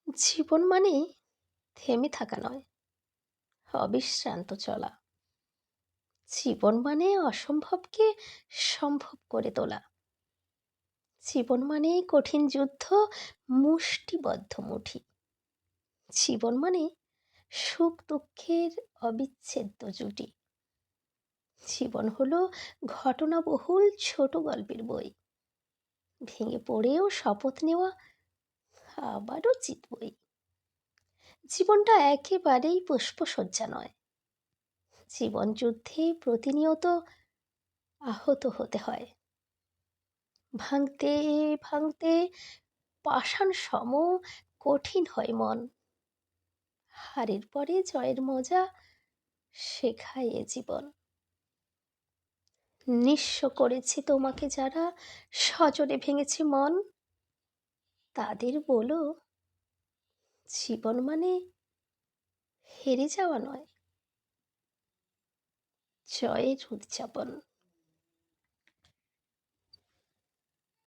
জীবন মানে থেমে থাকা নয়, অবিশ্রান্ত চলা। জীবন মানে অসম্ভবকে সম্ভব করে তোলা। জীবন মানে কঠিন যুদ্ধ, মুষ্টিবদ্ধ মুঠি। জীবন মানে সুখ দুঃখের অবিচ্ছেদ্য জুটি। জীবন হলো ঘটনাবহুল ছোট গল্পের বই, ভেঙে পড়েও শপথ নেওয়া, আবারও জিতবই। জীবনটা একেবারেই পুষ্পসজ্জা নয়। জীবন যুদ্ধে প্রতিনিয়ত আহত হতে হয়। ভাঙতে ভাঙতে পাষাণ সম কঠিন হয় মন। হারের পরে জয়ের মজা শেখায় এ জীবন। নিঃস্ব করেছে তোমাকে যারা, সজোরে ভেঙেছে মন, তাদের বলো, জীবন মানে হেরে যাওয়া নয়, জয়ের উদযাপন।